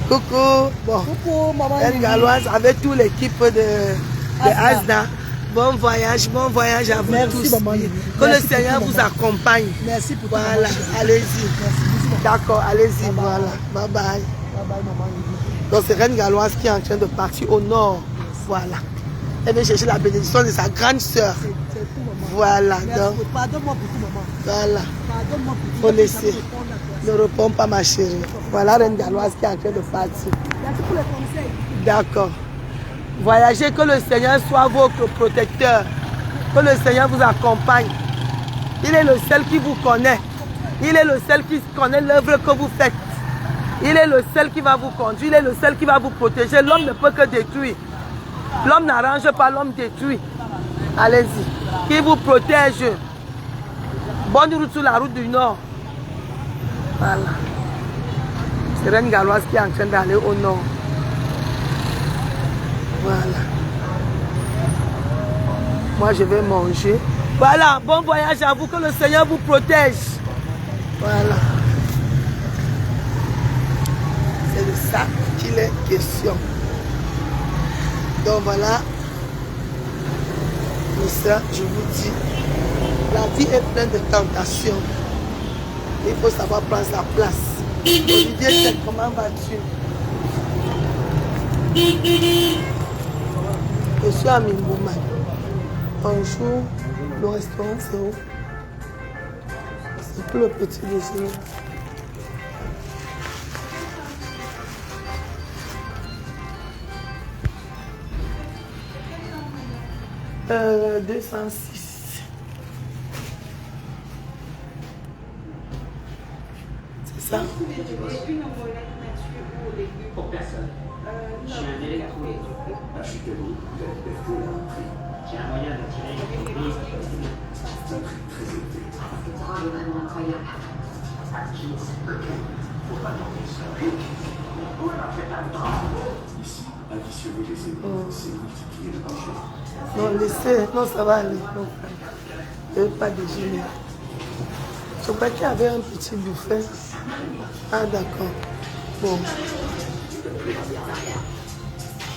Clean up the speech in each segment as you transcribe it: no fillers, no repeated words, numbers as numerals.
Coucou. Bon. Coucou, maman. Elle Galloise avec toute l'équipe de Asda. Bon voyage à vous tous. Maman. Que le Seigneur vous accompagne. Merci pour tout. Voilà, allez-y. D'accord, allez-y. Voilà. Bye bye. Bye bye, maman. Donc c'est Reine Galloise qui est en train de partir au nord. Voilà. Elle vient chercher la bénédiction de sa grande sœur. C'est tout, maman. Voilà. Donc, pardonne-moi beaucoup, maman. voilà. Pardonne-moi beaucoup. Faut laisser. Ne réponds pas, ma chérie. Voilà Reine Galloise qui est en train de partir. Merci pour les conseils. D'accord. Voyagez, que le Seigneur soit votre protecteur. Que le Seigneur vous accompagne. Il est le seul qui vous connaît. Il est le seul qui connaît l'œuvre que vous faites. Il est le seul qui va vous conduire. Il est le seul qui va vous protéger. L'homme ne peut que détruire. L'homme n'arrange pas, l'homme détruit. Allez-y. Qui vous protège. Bonne route sur la route du Nord. Voilà. C'est Reine Galloise qui est en train d'aller au nord. Voilà. Moi, je vais manger. Voilà. Bon voyage à vous. Que le Seigneur vous protège. Voilà. C'est de ça qu'il est question. Donc voilà. Mes soeurs, je vous dis, la vie est pleine de tentations. Il faut savoir prendre sa place. Olivier, comment vas-tu? Je suis à Mingouman. Bonjour, le restaurant c'est où? C'est pour le petit déjeuner. Euh, 206. C'est ça? Pour personne. J'ai un électrolyte. Je suis debout. J'ai un moyen d'attirer les prises. C'est un prix très élevé. C'est vraiment incroyable. Faut pas demander ça. Ici, additionner les éléments, c'est multiplier le marché. Non, laissez. Non, ça va aller. Non, je ne veux pas déjeuner. Je crois qu'il y avait un petit buffet. Ah, d'accord. Bon.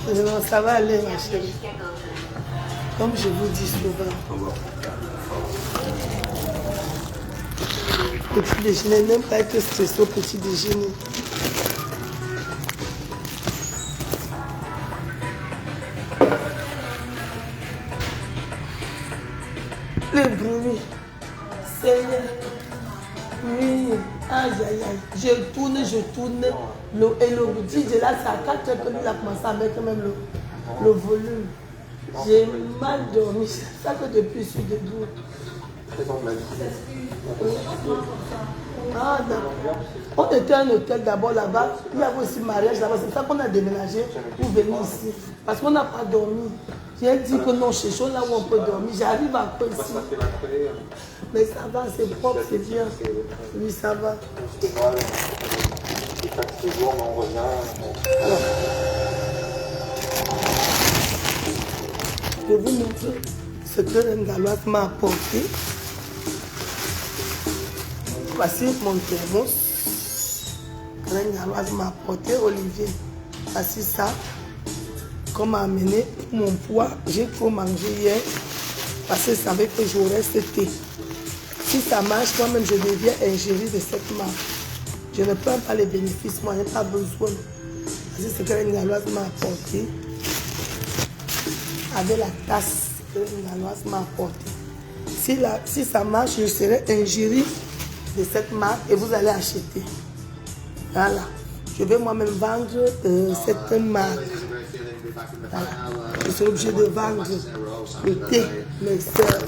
Non, ça va aller, ma chérie. Comme je vous dis souvent. Petit déjeuner, même pas être stressé au petit déjeuner. Le bruit. Seigneur. Oui. Aïe, aïe, aïe. Je tourne. Et le DJ là, c'est à 4 heures que nous avons commencé à mettre même le volume. J'ai mal dormi. C'est ça que depuis je suis debout. Ah, d'accord. On était à un hôtel d'abord là-bas. Il y avait aussi mariage là-bas. C'est ça qu'on a déménagé pour venir ici. Parce qu'on n'a pas dormi. J'ai dit que non, chez chaud, là où on peut dormir. J'arrive à quoi ici. Mais ça va, c'est propre, c'est bien. Oui, ça va. Je vais vous montrer ce que Reine Galloise m'a apporté. Voici mon thermos. Reine Galloise m'a apporté, Olivier. Voici ça. Qu'on m'a amené pour mon poids. J'ai trop mangé hier. Parce que je savais que j'aurais ce thé. Si ça marche, moi-même, je deviens ingérie de cette marque. Je ne prends pas les bénéfices, moi, je n'ai pas besoin. C'est ce que Reine Galloise m'a apporté. Avec la tasse que Reine Galloise m'a apporté. Si ça marche, je serai ingérie de cette marque et vous allez acheter. Voilà. Je vais moi-même vendre cette marque. Voilà. Je suis obligé de vendre le thé, mes soeurs.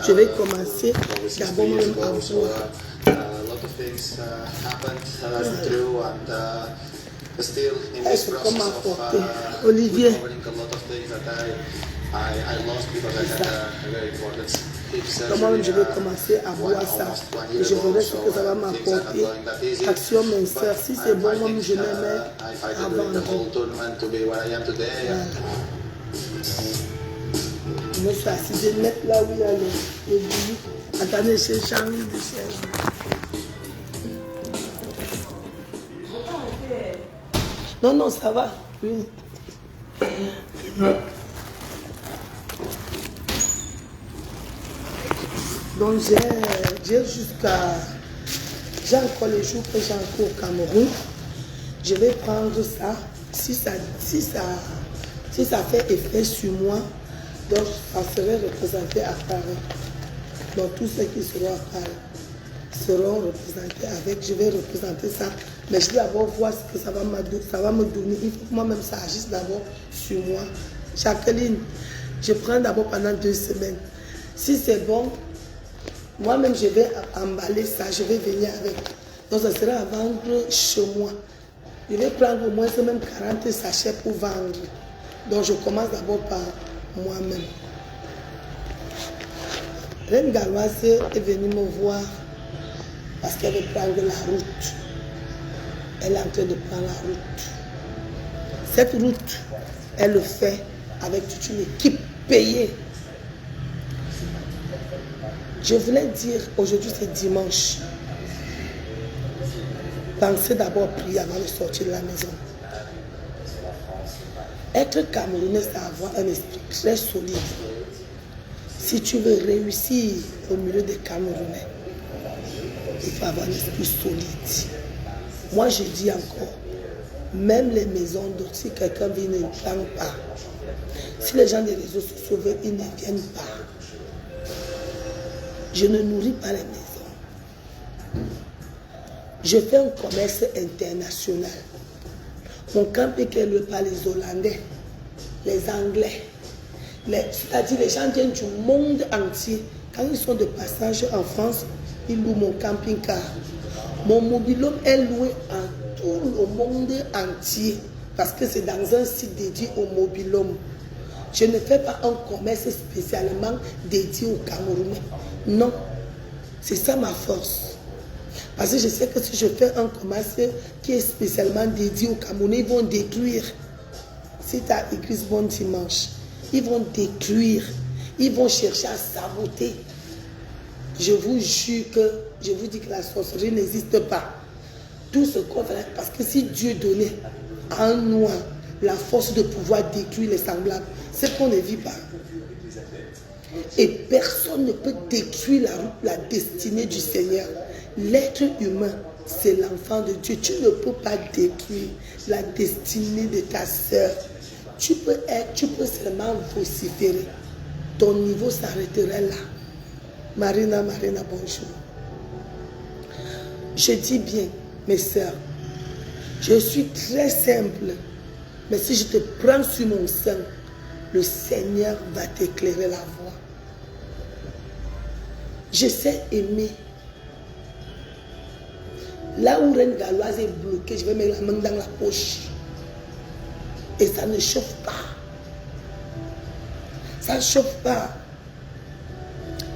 Je vais commencer d'abord même à voir. Est-ce qu'on m'a apporté? Olivier. Moi-même, je vais commencer à boire ça. Et je verrai ce que ça va m'apporter. Action, mes soeurs. Si c'est bon, moi, je me mets à vendre. Je me suis assise, je vais mettre là où il y a le billet. Attendez, j'ai changé de chaise. Non, non, ça va. Oui. Donc j'ai jusqu'à... J'ai encore les jours que j'ai encore au Cameroun. Je vais prendre ça. Si ça fait effet sur moi, donc ça serait représenté à Paris. Donc tous ceux qui seront à Paris seront représentés avec. Je vais représenter ça. Mais je vais d'abord voir ce que ça va me donner. Il faut que moi-même ça agisse d'abord sur moi. Jacqueline, je prends d'abord pendant 2 semaines. Si c'est bon, moi-même je vais emballer ça, je vais venir avec. Donc ça sera à vendre chez moi. Je vais prendre au moins même 40 sachets pour vendre. Donc je commence d'abord par moi-même. Reine Galoise est venue me voir parce qu'elle veut prendre la route. Elle est en train de prendre la route. Cette route, elle le fait avec toute une équipe payée. Je voulais dire, aujourd'hui c'est dimanche. Pensez d'abord prier avant de sortir de la maison. Être camerounais, c'est avoir un esprit très solide. Si tu veux réussir au milieu des Camerounais, il faut avoir un esprit solide. Moi, je dis encore, même les maisons d'autres, si quelqu'un vient, ne prend pas. Si les gens des réseaux sociaux veulent, ils ne viennent pas. Je ne nourris pas les maisons. Je fais un commerce international. Mon camping est loué par les Hollandais, les Anglais. C'est-à-dire les gens viennent du monde entier. Quand ils sont de passage en France, ils louent mon camping-car. Mon mobil-home est loué en tout le monde entier parce que c'est dans un site dédié au mobil-home. Je ne fais pas un commerce spécialement dédié aux Camerounais. Non, c'est ça ma force. Parce que je sais que si je fais un commerce qui est spécialement dédié aux Camerounais, ils vont détruire. Si tu as église bon dimanche, ils vont détruire. Ils vont chercher à saboter. Je vous jure que, je vous dis que la sorcellerie n'existe pas. Tout ce qu'on fait, parce que si Dieu donnait à un noir la force de pouvoir détruire les semblables, c'est qu'on ne vit pas. Et personne ne peut détruire la destinée du Seigneur. L'être humain, c'est l'enfant de Dieu. Tu ne peux pas détruire la destinée de ta sœur. Tu peux seulement vociférer. Ton niveau s'arrêterait là. Marina, bonjour. Je dis bien, mes sœurs, je suis très simple. Mais si je te prends sur mon sein, le Seigneur va t'éclairer la voie. Je sais aimer. Là où Reine Galoise est bloquée, je vais mettre la main dans la poche. Et ça ne chauffe pas. Ça ne chauffe pas.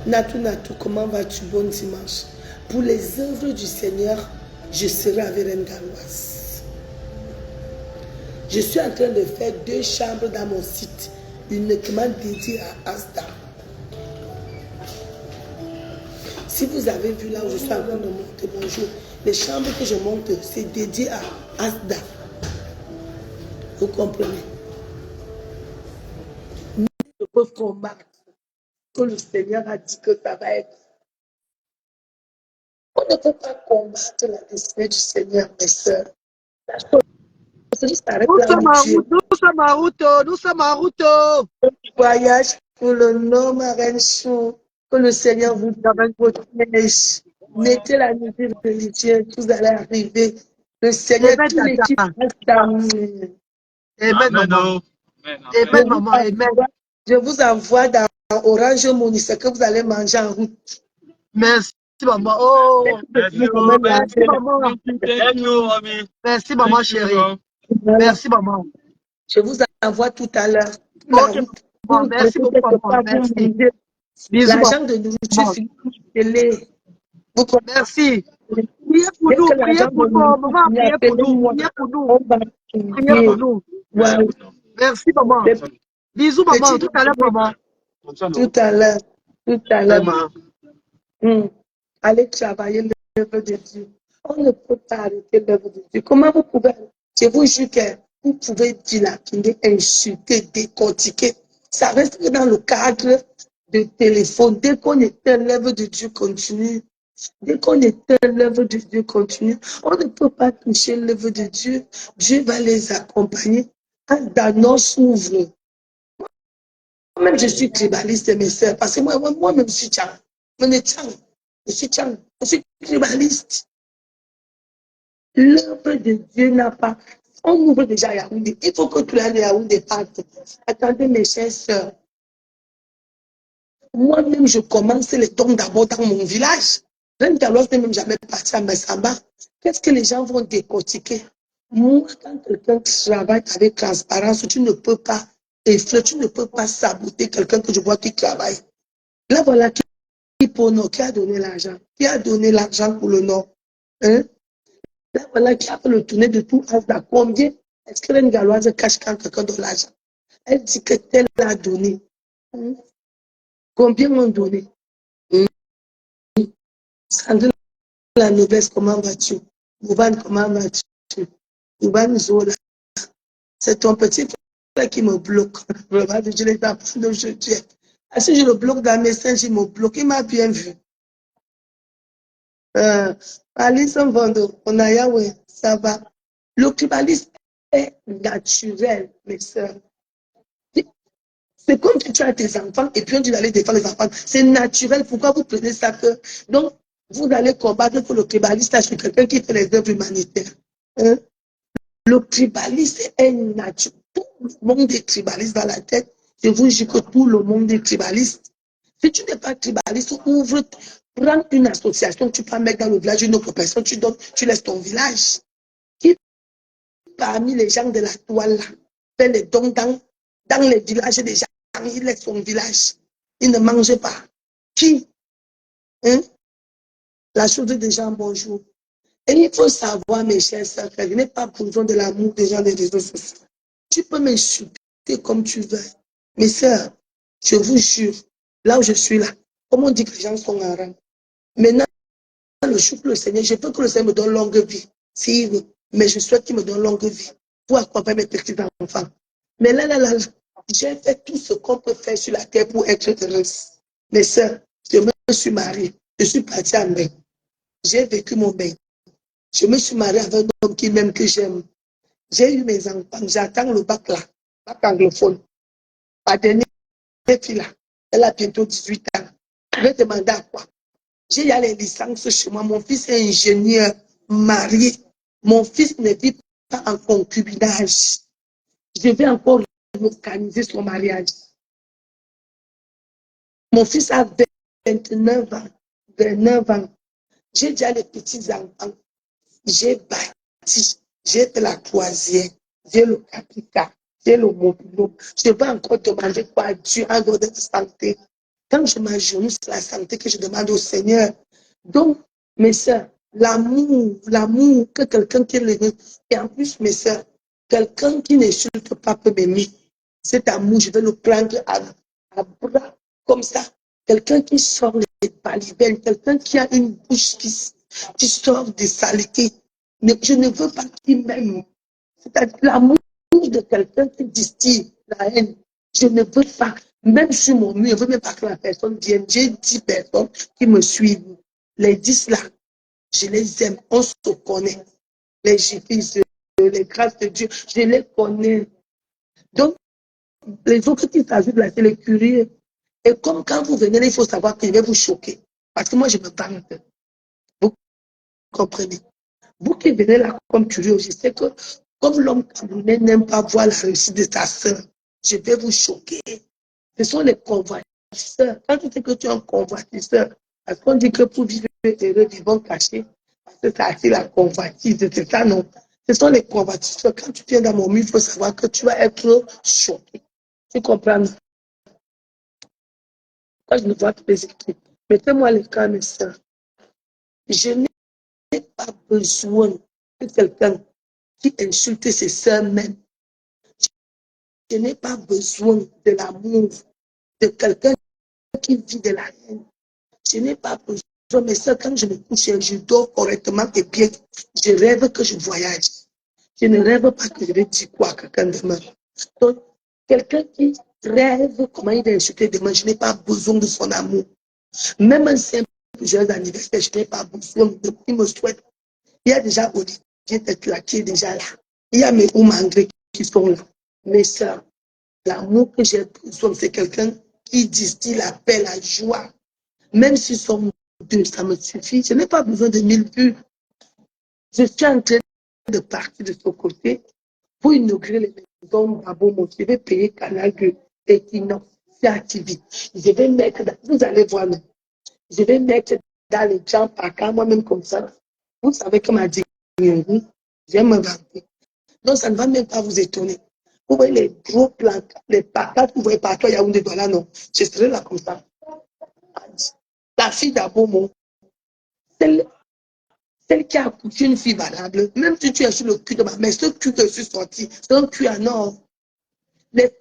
Natou, comment vas-tu? Bon dimanche. Pour les œuvres du Seigneur, je serai avec Reine Galoise. Je suis en train de faire 2 chambres dans mon site, uniquement dédiées à Asda. Si vous avez vu là où je suis en train de monter, bonjour, les chambres que je monte, c'est dédié à Asda. Vous comprenez? Nous devons combattre que le Seigneur a dit que ça va être. On ne peut pas combattre la destinée du Seigneur, mes soeurs. La chose s'arrête là où Dieu. Nous sommes en route. Nous sommes en route. Voyage pour le nom, ma reine Chou. Que le Seigneur vous protège. Mettez la musique religieuse, vous allez arriver. Le Seigneur, Amen, toute l'équipe tata. reste d'amour. Amen, maman. Amen, maman. Amen. Je vous envoie dans Orange Money ce que vous allez manger en route. Merci, maman. Oh, Merci, merci, maman. Merci, maman chérie. Merci, maman. Je vous envoie tout à l'heure. Ok, maman. Merci beaucoup, maman. Merci. Bisous, l'argent de nourriture finit. Merci. Priez pour nous, priez pour nous. Maman, priez pour nous. Priez pour nous. Priez pour nous. Merci, maman. Bisous, maman. Tout à l'heure, maman. Tout à l'heure. Tout à l'heure. Allez travailler l'œuvre de Dieu. On ne peut pas arrêter l'œuvre de Dieu. Comment vous pouvez Je vous jure que vous pouvez dilapider, insulter, décortiquer. Ça reste que dans le cadre de téléphone. Dès qu'on éteint l'œuvre de Dieu continue. Dès qu'on éteint l'œuvre de Dieu continue, on ne peut pas toucher l'œuvre de Dieu. Dieu va les accompagner. Dans s'ouvre. Moi-même, je suis tribaliste, mes sœurs, parce que moi-même, je suis tchang. Je suis tchang. Je suis tribaliste. L'œuvre de Dieu n'a pas. On ouvre déjà à Yaoundé. Il faut que tout le monde à Yaoundé parte. Attendez, mes chères sœurs. Moi-même, je commence les dons d'abord dans mon village. Reine Carlos n'est même jamais parti à Messamba. Qu'est-ce que les gens vont décortiquer? Moi, quand quelqu'un travaille avec transparence, tu ne peux pas effleurer, tu ne peux pas saboter quelqu'un que je vois qui travaille. Là, voilà qui a donné l'argent. Qui a donné l'argent pour le Nord? Hein? Là, voilà qui a fait le tourner de tout Asda. Combien est-ce que Reine Galoise cache quand quelqu'un donne l'argent? Elle dit que tel a donné. Hein? Combien m'ont donné? Sandrine, la noblesse, comment vas-tu? Bouban, comment vas-tu? Bouban Zola, c'est ton petit frère qui me bloque. Vraiment, je l'ai appris d'aujourd'hui. Si je le bloque dans mes messages, il me bloque. Il m'a bien vu. Alice Vando, on a Yahweh, ça va. Le tribalisme est naturel, mes soeurs. C'est comme si tu as tes enfants et puis on dit d'aller défendre les enfants. C'est naturel. Pourquoi vous prenez ça que... Donc, vous allez combattre pour le tribalisme. Je suis quelqu'un qui fait les œuvres humanitaires. Hein? Le tribalisme est naturel. Tout le monde est tribaliste dans la tête. Je vous dis que tout le monde est tribaliste. Si tu n'es pas tribaliste, ouvre, prends une association, tu peux mettre dans le village une autre personne, tu donnes, tu laisses ton village. Qui parmi les gens de la toile là, fait les dons dans les villages des gens, il laisse son village. Il ne mange pas. Qui? Hein? La chose des gens, bonjour. Et il faut savoir, mes chers sœurs, que je n'ai pas besoin de l'amour des gens des réseaux sociaux. Tu peux m'insulter comme tu veux. Mes sœurs, je vous jure, là où je suis là, comme on dit que les gens sont en rang. Maintenant, le jour que le Seigneur, je peux que le Seigneur me donne longue vie, s'il veut, mais je souhaite qu'il me donne longue vie pour accompagner mes petits enfants. Mais là, j'ai fait tout ce qu'on peut faire sur la terre pour être heureuse. Mes sœurs, je me suis mariée, je suis partie en bain. J'ai vécu mon bain. Je me suis mariée avec un homme qui m'aime, que j'aime. J'ai eu mes enfants, j'attends le bac là, bac anglophone. Ma dernière fille là, elle a bientôt 18 ans. Je vais demander à quoi? J'ai les licences chez moi. Mon fils est ingénieur, marié. Mon fils ne vit pas en concubinage. Je vais encore organiser son mariage. Mon fils a 29 ans. 29 ans. J'ai déjà les petits-enfants. J'ai bâti. J'ai fait la croisière. J'ai le capital. J'ai le mobile. Je vais encore demander quoi à Dieu en dehors de la santé. Quand je m'agenouille, c'est la santé que je demande au Seigneur. Donc, mes soeurs, l'amour que quelqu'un qui l'aime, et en plus, mes soeurs, quelqu'un qui n'insulte pas peut m'aimer. Cet amour, je vais le prendre à bras comme ça. Quelqu'un qui sort les palibènes, quelqu'un qui a une bouche qui sort des saletés. Je ne veux pas qu'il m'aime. C'est-à-dire l'amour de quelqu'un qui distille la haine. Je ne veux pas, même sur mon mur, je ne veux même pas que la personne vienne. J'ai 10 personnes qui me suivent. Les 10 là, je les aime, on se connaît. Les jésus, les grâces de Dieu, je les connais. Donc, les autres qui s'ajoutent là, c'est les curieux. Et comme quand vous venez là, il faut savoir que je vais vous choquer. Parce que moi, je me parle. Vous comprenez? Vous qui venez là comme curieux, je sais que comme l'homme camerounais n'aime pas voir la réussite de sa sœur, je vais vous choquer. Ce sont les convoitisseurs. Quand tu sais que tu es un convoitisseur, parce qu'on dit que pour vivre heureux, vivons cachés, parce que ça c'est la convoitise, c'est ça, non? Ce sont les convoitisseurs. Quand tu viens dans mon milieu, il faut savoir que tu vas être choqué. Tu comprends? Quand je ne vois que les équipes, mettez-moi les cas, mes sœurs. Je n'ai pas besoin de quelqu'un qui insulte ses sœurs même. Je n'ai pas besoin de l'amour de quelqu'un qui vit de la haine. Je n'ai pas besoin, mais ça, quand je me couche, je dors correctement et bien. Je rêve que je voyage. Je ne rêve pas que je vais dire quoi à quelqu'un demain. Donc, quelqu'un qui rêve comment il va insulter demain, je n'ai pas besoin de son amour. Même un simple joyeux anniversaire, je n'ai pas besoin de qui me souhaite. Il y a déjà Olivier d'être là, qui est déjà là. Il y a mes Oumandré qui sont là. Mais ça, l'amour que j'ai besoin, c'est quelqu'un qui distille la paix, la joie. Même si sont deux, ça me suffit. Je n'ai pas besoin de 1000 vues. Je suis en train de partir de ce côté pour inaugurer les maisons Babomo. Je vais payer Canal 2 et Kino. C'est activé. Je vais mettre, vous allez voir, je vais mettre dans les gens par cas, moi-même comme ça. Vous savez que ma dit, j'aime me vanter. Donc, ça ne va même pas vous étonner. Vous voyez les gros plans, les patates que vous voyez partout, il y a des dollars, non. Je serai là comme ça. La fille d'Abomo, celle qui a accouché une fille valable, même si tu es sur le cul de ma mère, ce cul que je suis sorti, c'est un cul à nord. Les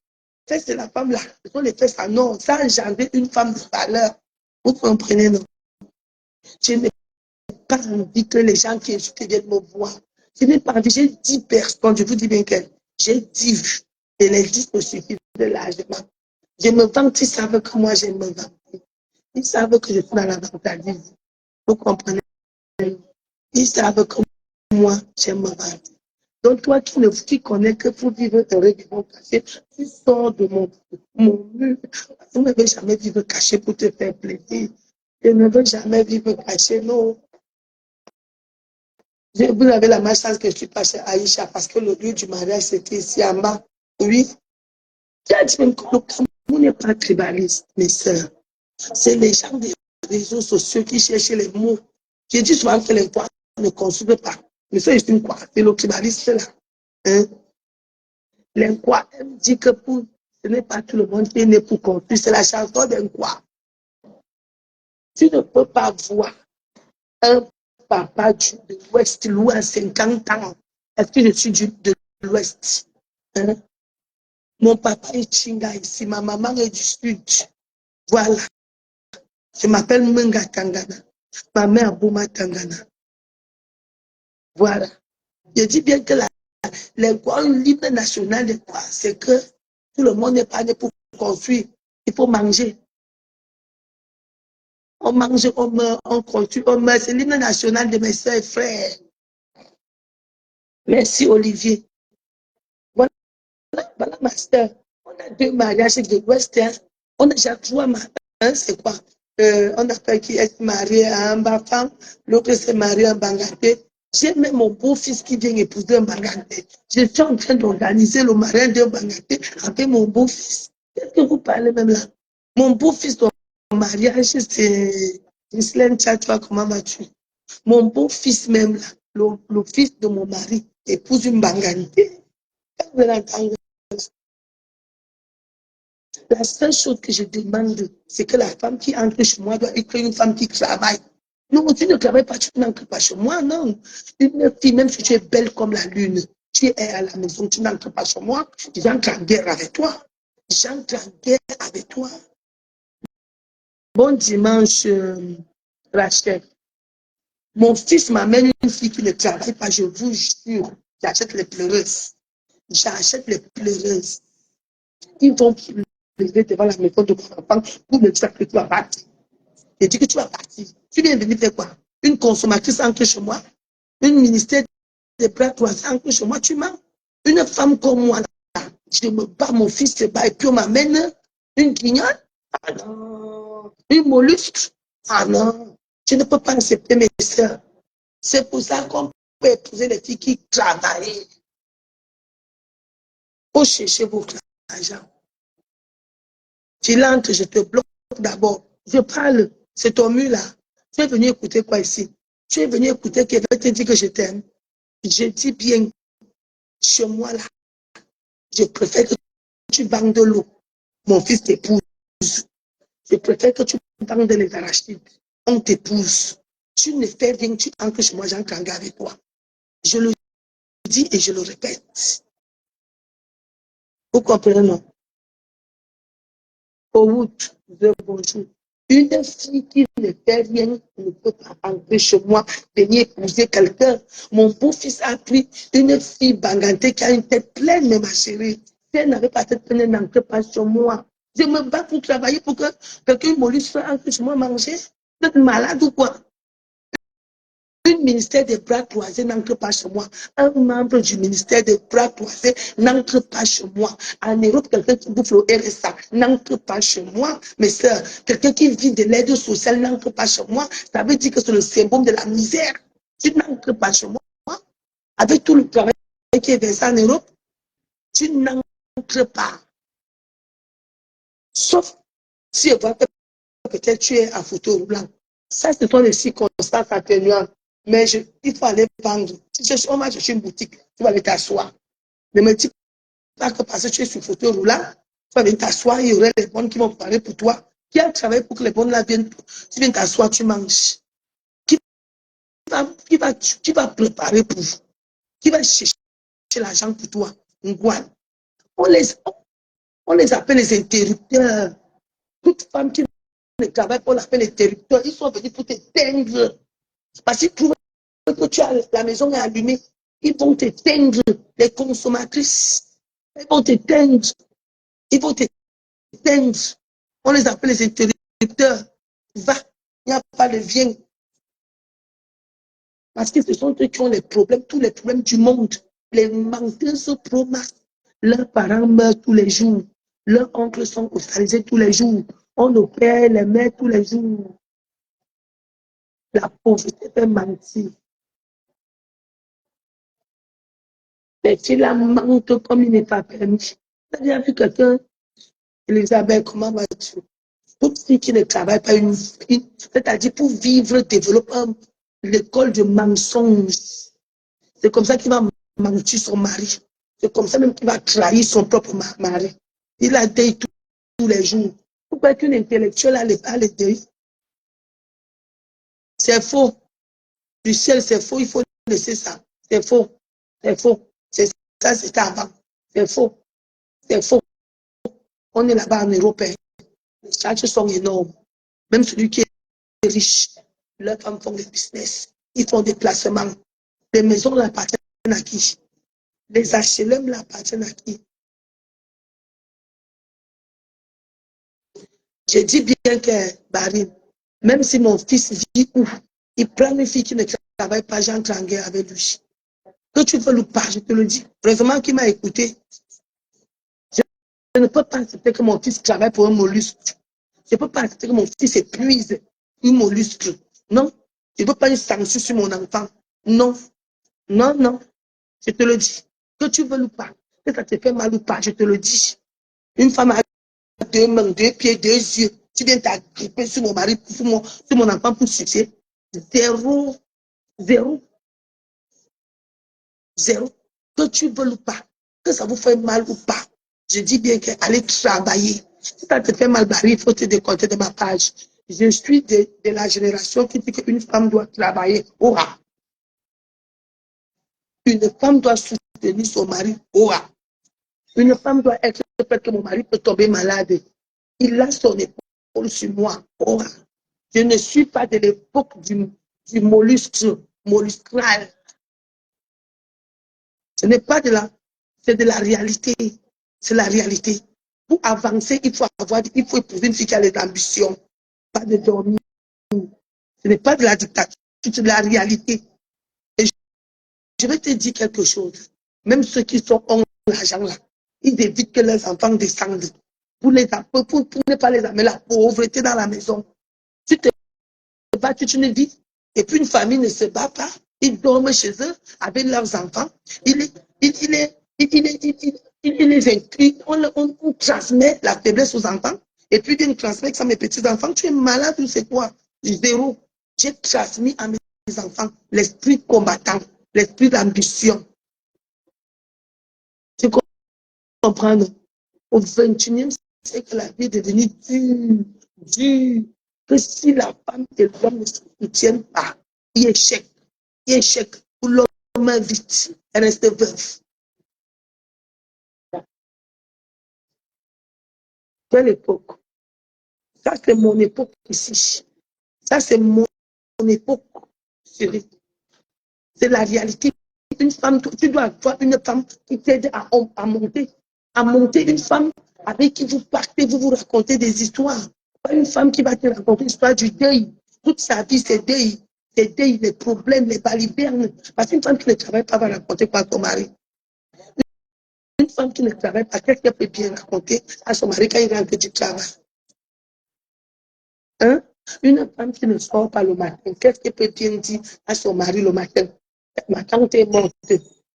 fesses de la femme là, ce sont les fesses à nord. Ça a engendré une femme de valeur. Vous comprenez, non? Je n'ai pas envie que les gens qui insultent viennent me voir. Je n'ai pas envie, j'ai 10 personnes, je vous dis bien que j'ai 10 vues. Et les 10 me suffisent de largement. Je me vante, ils savent que moi j'aime me vanter. Ils savent que je suis dans la vantardise. Vous comprenez? Ils savent que moi j'aime me vanter. Donc toi qui connais que pour vivre heureux, vivre caché, tu sors de mon mur. Vous ne veux jamais vivre caché pour te faire plaisir. Je ne veux jamais vivre caché, non. Vous avez la malchance que je suis passée à Aïcha parce que le lieu du mariage c'était ici en bas. Oui. J'ai dit même que le Cameroun n'est pas tribaliste, mes sœurs. C'est les gens des réseaux sociaux qui cherchent les mots. J'ai dit souvent que les voix ne construisent pas. Mais ça, je dis quoi? C'est le tribaliste là. Hein? L'enquoi, elle me dit que ce n'est pas tout le monde qui est né pour construire. C'est la chanson d'enquoi. Tu ne peux pas voir un papa de l'Ouest loué à 50 ans. Est-ce que je suis de l'Ouest? Hein? Mon papa est Chinga ici, ma maman est du Sud. Voilà. Je m'appelle Menga Tangana. Ma mère Bouma Tangana. Voilà. Je dis bien que l'hymne national de quoi? C'est que tout le monde n'est pas né pour construire. Il faut manger. On mange, on meurt, on construit, on meurt. C'est l'hymne national de mes soeurs et frères. Merci Olivier. Voilà, voilà ma soeur. On a 2 mariages de l'Ouest. Hein. On a déjà 3 mariages. Hein, c'est quoi? On appelle qui est marié à un Bafang, l'autre s'est marié à un Bangaté. J'ai même mon beau-fils qui vient épouser un Bangaté. Je suis en train d'organiser le mariage d'un Bangaté avec mon beau-fils. Qu'est-ce que vous parlez même là? Mon beau-fils, son mariage, c'est Islam Tchatchoua, comment vas-tu? Mon beau-fils même là, le fils de mon mari, épouse une Bangaté. La seule chose que je demande, c'est que la femme qui entre chez moi doit être une femme qui travaille. Non, tu ne travailles pas, tu n'entres pas chez moi, non. Une fille, même si tu es belle comme la lune, tu es à la maison, tu n'entres pas chez moi, j'entre en guerre avec toi. J'entre en guerre avec toi. Bon dimanche, Rachel. Mon fils m'amène une fille qui ne travaille pas, je vous jure. J'achète les pleureuses. J'achète les pleureuses. Ils vont pleurer devant la maison de mon enfant pour me dire que tu vas partir. Je dis que tu vas partir. Tu viens venir faire quoi? Une consommatrice entre chez moi? Une ministère des plats croissants entre chez moi? Tu mens? Une femme comme moi, là, je me bats, mon fils se bat et puis on m'amène une guignole? Ah non. Une mollusque? Ah non. Je ne peux pas accepter mes soeurs. C'est pour ça qu'on peut épouser les filles qui travaillent. Faut chercher votre argent. Tu l'entres, je te bloque d'abord. Je parle, c'est ton mur là. Tu es venu écouter quoi ici? Tu es venu écouter qui va te dire que je t'aime. Je dis bien, chez moi là, je préfère que tu bandes de l'eau. Mon fils t'épouse. Je préfère que tu bandes les arachides. On t'épouse. Tu ne fais rien, tu entres chez moi, j'entre en garde avec toi. Je le dis et je le répète. Vous comprenez, non? Au route, bonjour. Une fille qui ne fait rien ne peut pas entrer chez moi, venir épouser quelqu'un. Mon beau-fils a pris une fille bangantée qui a une tête pleine, mais ma chérie, si elle n'avait pas cette peine, elle n'entre pas chez moi. Je me bats pour travailler pour que quelqu'un mollusque entre chez moi manger. Vous êtes malade ou quoi? Un ministère des bras croisés n'entre pas chez moi. Un membre du ministère des bras croisés n'entre pas chez moi. En Europe, quelqu'un qui bouffe le RSA n'entre pas chez moi. Mes soeurs, quelqu'un qui vit de l'aide sociale n'entre pas chez moi. Ça veut dire que c'est le symbole de la misère. Tu n'entres pas chez moi. Avec tout le travail qui est versé en Europe, tu n'entres pas. Sauf si je vois que peut-être tu es en photo roulant. Ça, ce sont les circonstances atténuantes. Mais il faut aller vendre. Si on va chercher une boutique, tu vas aller t'asseoir. Ne me dis pas que parce que tu es sur photo roulant, tu vas venir t'asseoir, il y aurait les bonnes qui vont parler pour toi. Qui a travaillé pour que les bonnes là viennent, tu viens t'asseoir, tu manges. Qui va préparer pour vous? Qui va chercher l'argent pour toi? On les appelle les interrupteurs. Toute femme qui ne travaille pas, on l'appelle interrupteur. Ils sont venus pour t'éteindre. Parce qu'ils trouvent que tu as la maison est allumée. Ils vont t'éteindre. Les consommatrices, ils vont t'éteindre. Ils vont t'éteindre. On les appelle les interrupteurs. Va, il n'y a pas de viens. Parce que ce sont eux qui ont les problèmes, tous les problèmes du monde. Les menteuses pro-max. Leurs parents meurent tous les jours. Leurs oncles sont hospitalisés tous les jours. On opère les mères tous les jours. La pauvreté fait mentir. Les filles la mentent comme il n'est pas permis. Tu as déjà vu quelqu'un, Elisabeth, comment vas-tu? Toute fille qui ne travaille pas, une fille, c'est-à-dire pour vivre, développer l'école de mensonge. C'est comme ça qu'il va mentir son mari. C'est comme ça même qu'il va trahir son propre mari. Il a dit tous les jours. Pourquoi qu'une intellectuelle a les deuils? C'est faux. Du ciel, c'est faux. Il faut laisser ça. C'est faux. C'est faux. C'est ça, c'était avant. C'est faux. C'est faux. On est là-bas en Europe. Les charges sont énormes. Même celui qui est riche, leurs femmes font des business. Ils font des placements. Les maisons l'appartiennent à qui? Les HLM l'appartiennent à qui? Je dis bien que, Barry, même si mon fils vit où, il prend une fille qui ne travaille pas, j'entre en guerre avec lui. Que tu veux ou pas, je te le dis. Heureusement qu'il m'a écouté. Je ne peux pas accepter que mon fils travaille pour un mollusque. Je ne peux pas accepter que mon fils épuise un mollusque. Non. Je ne veux pas une sanction sur mon enfant. Non. Non, non. Je te le dis. Que tu veux ou pas. Que ça te fait mal ou pas, je te le dis. Une femme a 2 mains, 2 pieds, 2 yeux. Tu viens t'agripper sur mon mari, sur mon enfant pour succès. Zéro. Zéro. Zéro. Que tu veux ou pas. Que ça vous fait mal ou pas. Je dis bien qu'aller travailler. Si ça te fait mal, Barry, il faut te décompter de ma page. Je suis de la génération qui dit qu'une femme doit travailler. Aura. Une femme doit soutenir son mari. Aura. Une femme doit être prête que mon mari peut tomber malade. Il a son épaule sur moi. Aura. Je ne suis pas de l'époque du mollusque, molluscal. Ce n'est pas de la, c'est de la réalité. C'est la réalité. Pour avancer, il faut épouser une fille qui a les ambitions. Pas de dormir. Ce n'est pas de la dictature, c'est de la réalité. Et je vais te dire quelque chose. Même ceux qui ont l'argent là, ils évitent que leurs enfants descendent. Pour ne pas les amener la pauvreté dans la maison. Tu te bats toute une vie, et puis une famille ne se bat pas. Ils dorment chez eux avec leurs enfants. On transmet la faiblesse aux enfants. Et puis, ils transmettent ça à mes petits-enfants. Tu es malade ou c'est quoi? Zéro. J'ai transmis à mes enfants l'esprit combattant, l'esprit d'ambition. Tu comprends? Au 21e siècle, la vie est devenue dure, dure. Que si la femme et l'homme ne se soutiennent pas, il échec. Il échec. Pour l'homme vite, elle reste veuve. Quelle époque? Ça, c'est mon époque ici. Ça, c'est mon époque. C'est la réalité. Une femme, tu dois avoir une femme qui t'aide à monter. À monter une femme avec qui vous partez, vous vous racontez des histoires. Pas une femme qui va te raconter l'histoire du deuil. Toute sa vie, c'est deuil. C'est deuil, les problèmes, les balivernes. Parce qu'une femme qui ne travaille pas va raconter quoi à ton mari. Une femme qui ne travaille pas, qu'est-ce qu'elle peut bien raconter à son mari quand il rentre du travail? Hein? Une femme qui ne sort pas le matin, qu'est-ce qu'elle peut bien dire à son mari le matin? Ma tante est morte.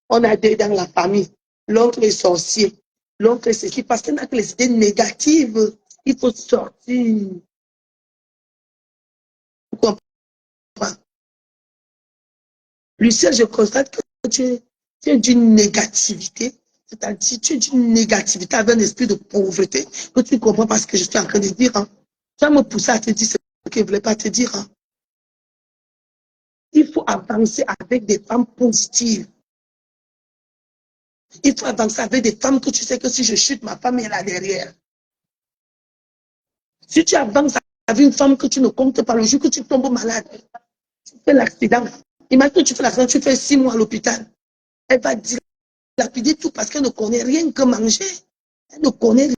On a deux dans la famille. L'autre est sorcier. L'autre est ceci. Parce qu'elle a que les idées négatives. Il faut sortir. Vous comprenez? Lucien, je constate que tu es d'une négativité. C'est-à-dire, tu es d'une négativité avec un esprit de pauvreté que tu ne comprends pas ce que je suis en train de dire. Hein. Tu vas me pousser à te dire ce que je ne voulais pas te dire. Hein. Il faut avancer avec des femmes positives. Il faut avancer avec des femmes que tu sais que si je chute, ma femme est là derrière. Si tu avances avec une femme que tu ne comptes pas, le jour que tu tombes malade, tu fais l'accident. Imagine que tu fais l'accident, tu fais 6 mois à l'hôpital. Elle va dilapider tout parce qu'elle ne connaît rien que manger. Elle ne connaît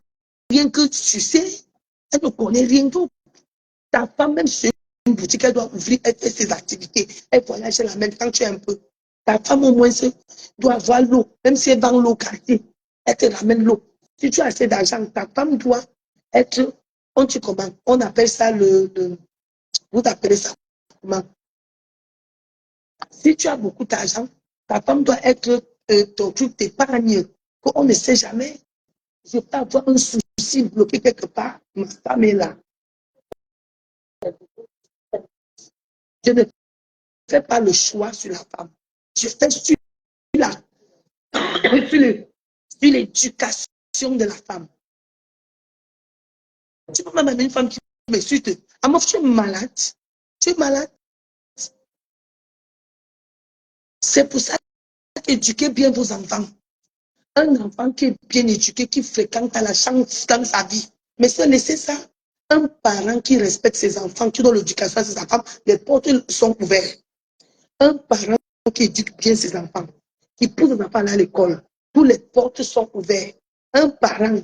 rien que tu sais. Elle ne connaît rien que ta femme, même sur une boutique, elle doit ouvrir, elle fait ses activités. Elle voyage, elle l'amène quand tu es un peu. Ta femme, au moins, doit avoir l'eau. Même si elle vend l'eau quartier, elle te ramène l'eau. Si tu as assez d'argent, ta femme doit être, on appelle ça vous appelez ça comment? Si tu as beaucoup d'argent, ta femme doit être ton truc d'épargne. On ne sait jamais. Je peux avoir un souci bloqué quelque part. Ma femme est là. Je ne fais pas le choix sur la femme. Je fais sur l'éducation de la femme. Tu peux même amener une femme qui m'insulte. Amof, tu es malade. Tu es malade. C'est pour ça qu'éduquez bien vos enfants. Un enfant qui est bien éduqué, qui fréquente à la chance dans sa vie. Mais c'est laisser ça. Un parent qui respecte ses enfants, qui donne l'éducation à ses enfants, les portes sont ouvertes. Un parent qui éduque bien ses enfants, qui pousse les enfants à l'école, toutes les portes sont ouvertes. Un parent,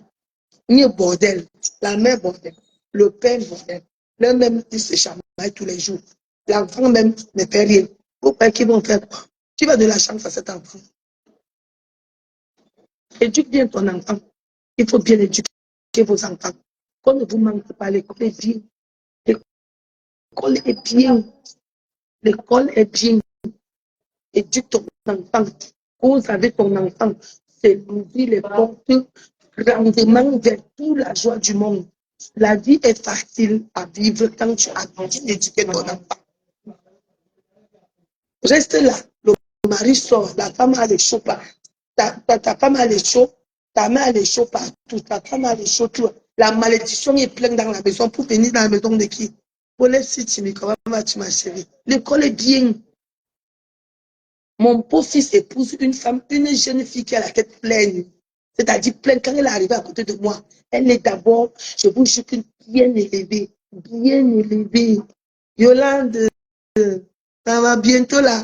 ni au bordel, la mère bordel, le père bordel, l'un même il se chamaille tous les jours. L'enfant même ne fait rien. Vos pères qui vont faire quoi? Qui va de la chance à cet enfant? Éduque bien ton enfant. Il faut bien éduquer vos enfants. Qu'on ne vous manque pas, l'école est bien. L'école est bien. L'école est bien. Éduque ton enfant. Cause avec ton enfant. C'est l'ouvrir les portes grandement vers toute la joie du monde. La vie est facile à vivre quand tu as bien éduqué ton enfant. Reste là. Le mari sort, la femme a les chauds pas. Ta femme a les chauds, ta mère a les chauds partout, ta femme a les chauds tout. La malédiction est pleine dans la maison pour venir dans la maison de qui? Pour les sites, comment vas-tu ma chérie? L'école est bien. Mon beau-fils épouse une femme, une jeune fille qui a la tête pleine. C'est-à-dire pleine. Quand elle est arrivée à côté de moi, elle est d'abord, je vous jure, bien élevée. Bien élevée. Yolande, ça va bientôt là.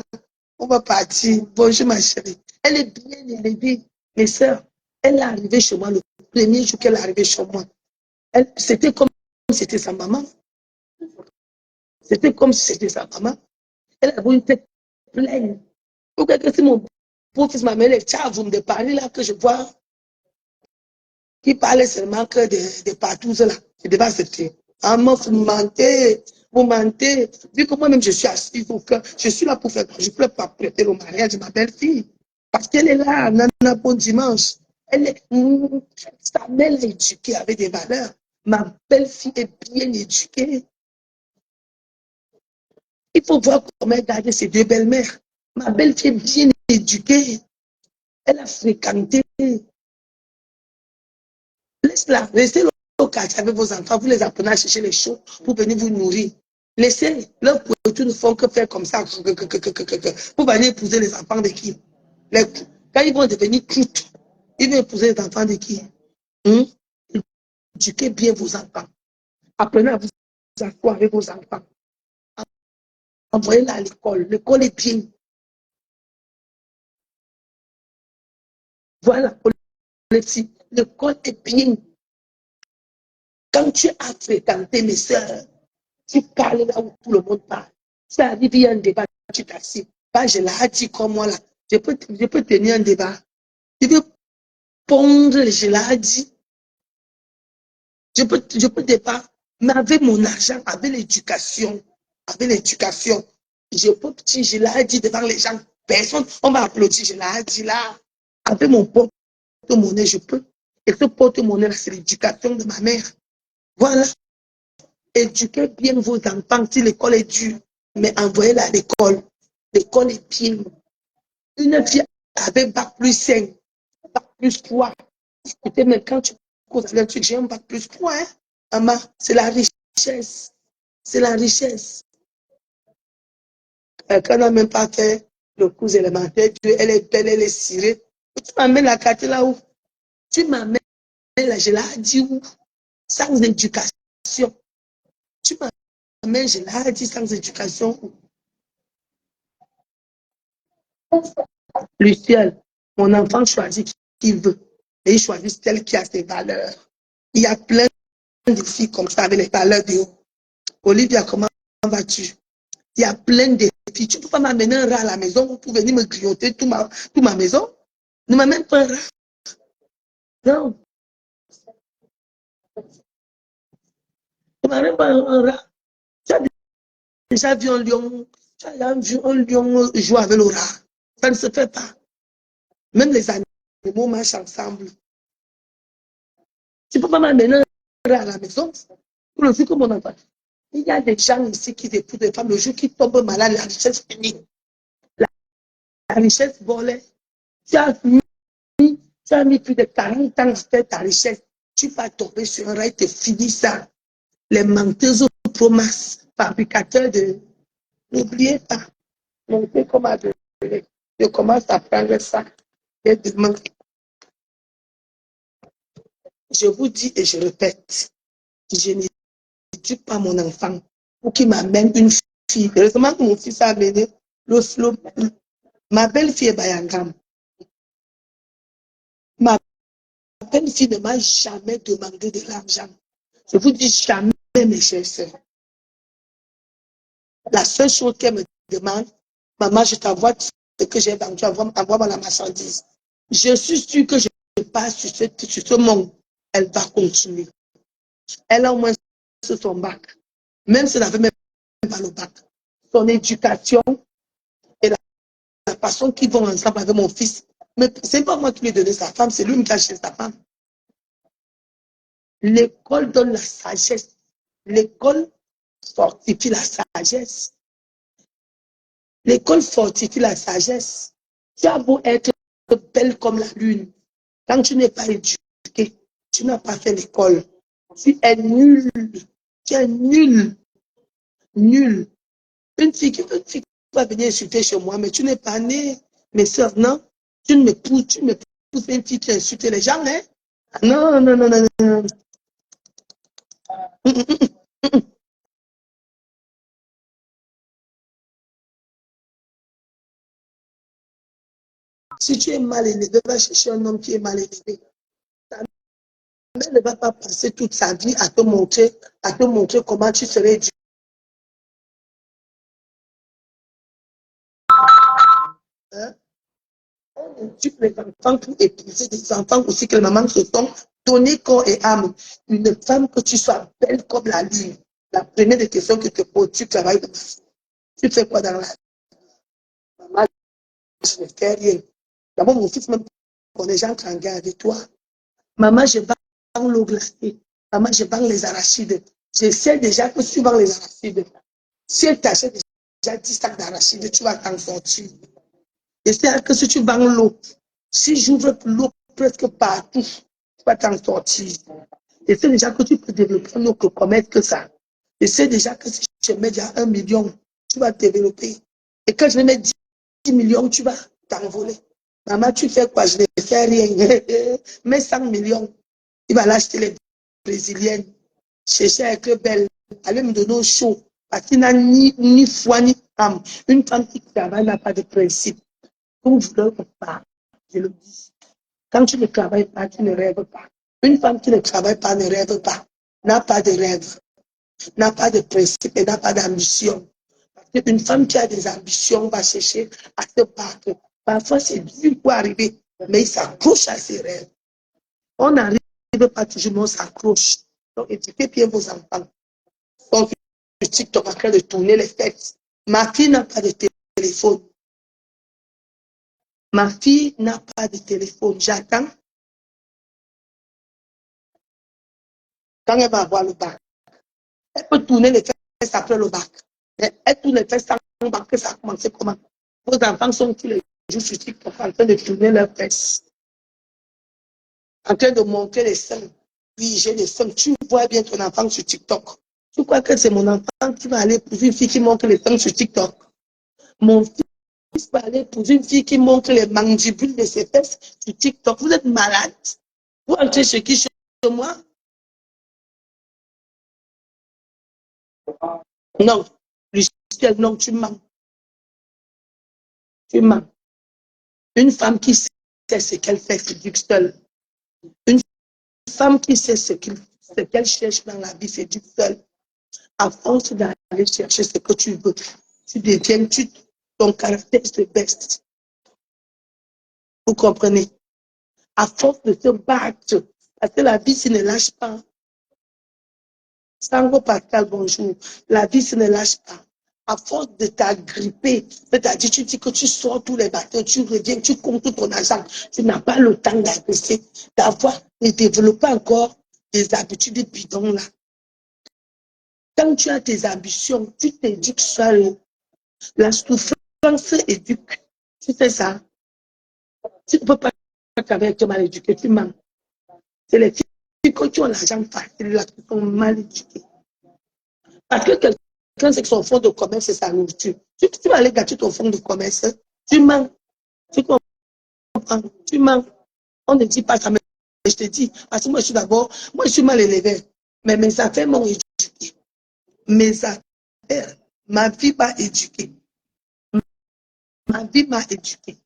On va partir. Bonjour ma chérie. Elle est bien élevée. Mes sœurs, elle est arrivée chez moi le premier jour qu'elle est arrivée chez moi. C'était comme si c'était sa maman. C'était comme si c'était sa maman. Elle avait une tête pleine. Pourquoi que si mon beau-fils m'amène les tchats, vous me parlez là que je vois qui parlait seulement que de partout là. Je devais accepter. Ah, vous mentez. Vous mentez. Vu que moi-même je suis assise au cœur, je suis là pour faire quoi? Je ne peux pas prêter le mariage de ma belle-fille. Parce qu'elle est là, Nana, bon dimanche. Elle est, sa mère est éduquée avec des valeurs. Ma belle-fille est bien éduquée. Il faut voir comment elle garde ses deux belles-mères. Ma belle-fille est bien éduquée. Elle a fréquenté. Laisse-la, laissez au quartier avec vos enfants, vous les apprenez à chercher les choses pour venir vous nourrir. Laissez, leurs poétures ne font que faire comme ça, pour venir épouser les enfants de qui? Quand ils vont devenir croûtes, ils vont épouser les enfants de qui? Éduquez bien vos enfants. Apprenez à vous asseoir avec vos enfants. Envoyez-la à l'école. L'école est bien. Voilà, l'école est bien. Quand tu as fréquenté mes soeurs, tu parles là où tout le monde parle. Ça arrive, il y a un débat, tu t'assieds. Pas, je l'ai dit comme moi là. Je peux tenir un débat. Je veux pondre, je l'ai dit. Je peux débattre. Mais avec mon argent, avec l'éducation, je peux petit, je l'ai dit devant les gens. Personne, on va applaudir, je l'ai dit là. Avec mon porte-monnaie, je peux. Et ce porte-monnaie là, c'est l'éducation de ma mère. Voilà. Éduquez bien vos enfants si l'école est dure, mais envoyez-la à l'école. L'école est bien. Une fille avec bac plus 5, bac plus 3. Écoutez, mais quand tu causes avec un truc, j'ai un bac plus 3, hein. Maman, c'est la richesse. C'est la richesse. Quand on n'a même pas fait le cours élémentaire, elle est belle, elle est cirée. Tu m'amènes la carte là où? Tu m'amènes là, je l'ai dit où? Sans éducation. Tu m'amènes, je l'ai dit sans éducation où? Luciel, mon enfant choisit qui il veut. Et il choisit celle qui a ses valeurs. Il y a plein de filles comme ça avec les valeurs de haut. Olivia, comment vas-tu? Il y a plein de filles. Tu ne peux pas m'amener un rat à la maison pour venir me grignoter toute ma maison. Ne m'amène pas un rat. Non. Ne m'amène pas un rat. Tu as déjà vu un lion. Tu as déjà vu un lion jouer avec le rat. Ça ne se fait pas. Même les animaux marchent ensemble. Tu ne peux pas m'amener un rat à la maison pour le faire comme mon enfant. Il y a des gens ici qui épousent des femmes. Le jour qui tombent malade, la richesse finit. La richesse volée. Tu as mis plus de 40 ans à faire ta richesse. Tu vas tomber sur un rail, te finis ça. Les menteuses promesses, fabricateurs de... N'oubliez pas. Montez comme à de... Je commence à prendre ça. Et demain, je vous dis et je répète, je n'éduque pas mon enfant pour qu'il m'amène une fille. Heureusement que mon fils a amené ma belle-fille est Bayangam. Ma belle-fille ne m'a jamais demandé de l'argent. Je vous dis jamais, mes chers sœurs. La seule chose qu'elle me demande, maman, je t'envoie ce que j'ai vendu, envoie-moi la marchandise. Je suis sûre que je passe sur ce monde. Elle va continuer. Elle a au moins son bac. Même si elle n'avait même pas le bac. Son éducation et la façon qu'ils vont ensemble avec mon fils. Mais ce n'est pas moi qui lui ai donné sa femme, c'est lui qui a acheté sa femme. L'école donne la sagesse. L'école fortifie la sagesse. L'école fortifie la sagesse. Tu as beau être belle comme la lune. Quand tu n'es pas éduqué, tu n'as pas fait l'école. Tu es nul. Tu es nul. Nul. Une fille qui va venir insulter chez moi, mais tu n'es pas né. Mes soeurs, non. Tu me pousses une fille qui insulte les gens, hein. Non, non, non, non, non. Si tu es mal élevé, va chercher un homme qui est mal élevé. Ta mère ne va pas passer toute sa vie à te montrer comment tu serais éduqué. Hein? On éduque les enfants pour épouser des enfants aussi que les mamans se sont donné corps et âme. Une femme que tu sois belle comme la lune. La première des questions que tu te poses, tu travailles de tu fais quoi dans la vie? Maman, je ne fais rien. D'abord, mon fils même connaît Jean Kanga avec toi. Maman, je vends l'eau glacée. Maman, je vends les arachides. Je sais déjà que si tu vends les arachides, si elle t'achète déjà 10 sacs d'arachides, tu vas t'en sortir. Je sais que si tu vends l'eau, si j'ouvre l'eau presque partout, tu vas t'en sortir. Je sais déjà que tu peux développer un autre commerce que ça. Je sais déjà que si je mets déjà 1 million, tu vas développer. Et quand je vais mettre 10 millions, tu vas t'envoler. Maman, tu fais quoi? Je ne fais rien. Mets 100 millions. Il va l'acheter les Brésiliennes. Cherchez à être belle. Allez me donner au chaud. Parce qu'il n'a ni foi ni âme. Une femme qui travaille n'a pas de principe. Comme vous ne le pas, je le dis. Quand tu ne travailles pas, tu ne rêves pas. Une femme qui ne travaille pas ne rêve pas. N'a pas de rêve. N'a pas de principe et n'a pas d'ambition. Parce qu'une femme qui a des ambitions va chercher à se battre. Parfois, c'est dur pour arriver, mais il s'accroche à ses rêves. On n'arrive pas toujours, mais on s'accroche. Donc, éduquez bien vos enfants. Donc, le TikTok en train de tourner les fêtes. Ma fille n'a pas de téléphone. Ma fille n'a pas de téléphone. J'attends quand elle va avoir le bac. Elle peut tourner les fesses après le bac. Mais elle tourne les fesses sans bac, que ça a commencé comment? Vos enfants sont tous les jours sur TikTok en train de tourner leurs fesses. En train de montrer les seins. Oui, j'ai des seins. Tu vois bien ton enfant sur TikTok. Tu crois que c'est mon enfant qui va aller pour une fille qui montre les seins sur TikTok? Mon fils va aller pour une fille qui montre les mandibules de ses fesses sur TikTok. Vous êtes malade? Vous entrez chez qui? Chez moi? Non. Luciel, non, tu mens. Tu mens. Une femme qui sait ce qu'elle fait, c'est seule. Une femme qui sait ce qu'elle cherche dans la vie, c'est du seul. À force d'aller chercher ce que tu veux, tu deviens, ton caractère se baisse. Vous comprenez? À force de se battre, parce que la vie, ne lâche pas. Sango Pascal, bonjour. La vie, ne lâche pas. À force de t'agripper, c'est-à-dire tu dis que tu sors tous les matins, tu reviens, tu comptes tout ton argent, tu n'as pas le temps d'agresser, d'avoir et développer encore des habitudes bidons là. Quand tu as tes ambitions, tu t'éduques seul. La souffrance éduque. Tu sais ça? Tu ne peux pas travailler avec mal éduqué, tu mens. C'est les filles qui ont l'argent facile là qui sont mal éduquées. Parce que quelqu'un sait que son fonds de commerce, c'est sa nourriture. Tu vas aller gâter ton fonds de commerce, tu mens. Tu comprends? Tu mens. On ne dit pas ça, mais je te dis, parce que moi, je suis mal élevé. Mais mes affaires m'ont éduqué. Mes affaires, ma vie m'a éduqué. Ma vie m'a éduqué.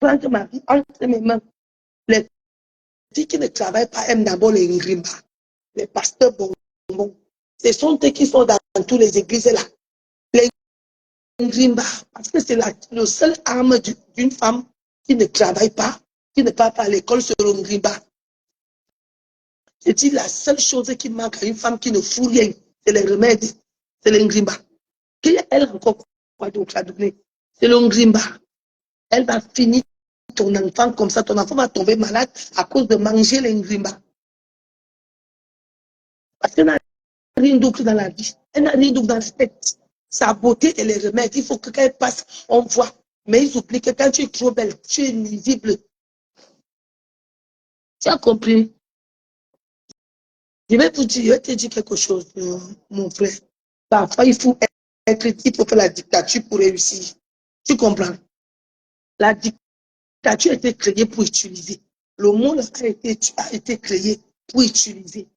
Prendre ma vie entre mes mains. Les filles qui ne travaillent pas aiment d'abord les ngrimba, les pasteurs bonbons. Ce sont eux qui sont dans toutes les églises là. Les ngrimba, parce que c'est le seul arme d'une femme qui ne travaille pas, qui ne part pas à l'école, c'est le ngrimba. Je dis la seule chose qui manque à une femme qui ne fout rien, c'est les remèdes, c'est le ngrimba. Elle encore quoi d'autre à donner? C'est le ngrimba. Elle va finir ton enfant comme ça, ton enfant va tomber malade à cause de manger les ngrimba. Parce qu'elle n'a rien d'autre dans la vie. Elle n'a rien d'autre dans la tête. Sa beauté et les remèdes, il faut que quand elle passe, on voit. Mais ils oublient que quand tu es trop belle, tu es nuisible. Tu as compris? Je vais te dire quelque chose, mon frère. Parfois, il faut faire la dictature pour réussir. Tu comprends? La dictature a été créée pour utiliser. Le monde a été créé pour utiliser.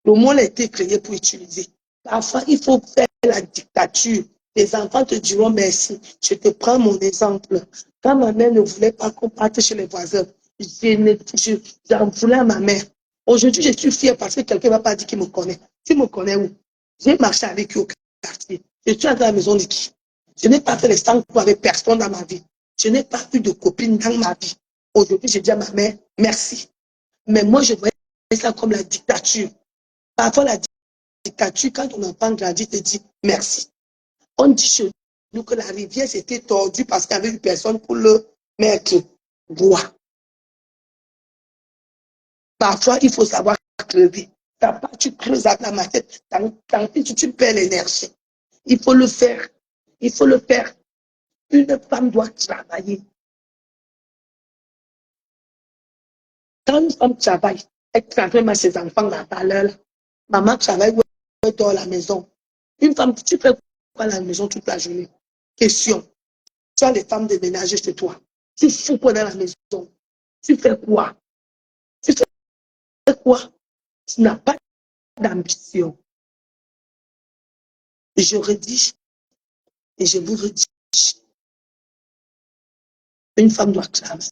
Le monde a été créé pour utiliser. Parfois, il faut faire la dictature. Les enfants te diront merci. Je te prends mon exemple. Quand ma mère ne voulait pas qu'on parte chez les voisins, j'en voulais à ma mère. Aujourd'hui, je suis fière parce que quelqu'un ne m'a pas dit qu'il me connaît. Tu me connais où? J'ai marché avec eux au quartier. Je suis allée à la maison de qui? Je n'ai pas fait les 100 coups avec personne dans ma vie. Je n'ai pas eu de copine dans ma vie. Aujourd'hui, je dis à ma mère, merci. Mais moi, je voyais ça comme la dictature. Parfois, la dictature, quand ton enfant grandit, te dit merci. On dit chez nous que la rivière s'était tordue parce qu'il n'y avait eu personne pour le mettre droit. Parfois, il faut savoir creuser. Tu creuses à la tête, tant pis, tu perds l'énergie. Il faut le faire. Il faut le faire. Une femme doit travailler. Quand une femme travaille, elle transmet à ses enfants la valeur. Maman travaille ou elle dort à la maison. Une femme, tu fais quoi à la maison toute la journée? Question. Tu as les femmes de ménage chez toi. Tu fous quoi dans la maison? Tu fais quoi? Tu fais quoi? Tu n'as pas d'ambition. Je redis et je vous redis. Une femme doit travailler.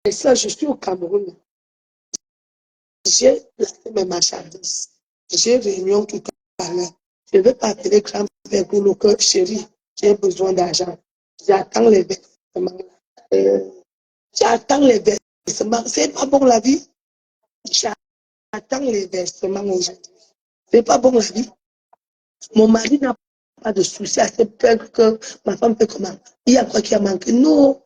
Et ça, je suis au Cameroun. J'ai placé mes marchandises. J'ai réunion tout à l'heure. Je ne vais pas appeler grand père pour le cœur, chérie. J'ai besoin d'argent. J'attends les versements. J'attends les versements. C'est pas bon la vie. J'attends les versements aujourd'hui. C'est pas bon la vie. Mon mari n'a pas de souci à cette peur que ma femme fait comment. Il y a quoi qui a manqué? Non.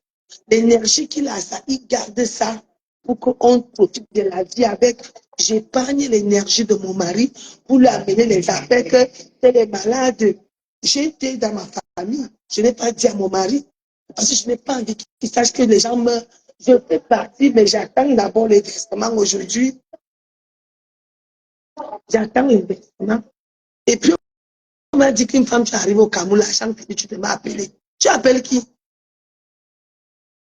L'énergie qu'il a, ça, il garde ça pour qu'on profite de la vie avec. J'épargne l'énergie de mon mari pour lui amener les affaires que elle est malade. J'ai été dans ma famille. Je n'ai pas dit à mon mari parce que je n'ai pas envie qu'il sache que les gens meurent. Je fais partie, mais j'attends d'abord les versements aujourd'hui. J'attends les versements. Et puis, on m'a dit qu'une femme, tu arrives au Cameroun, la chambre, tu te m'as appelé. Tu appelles qui?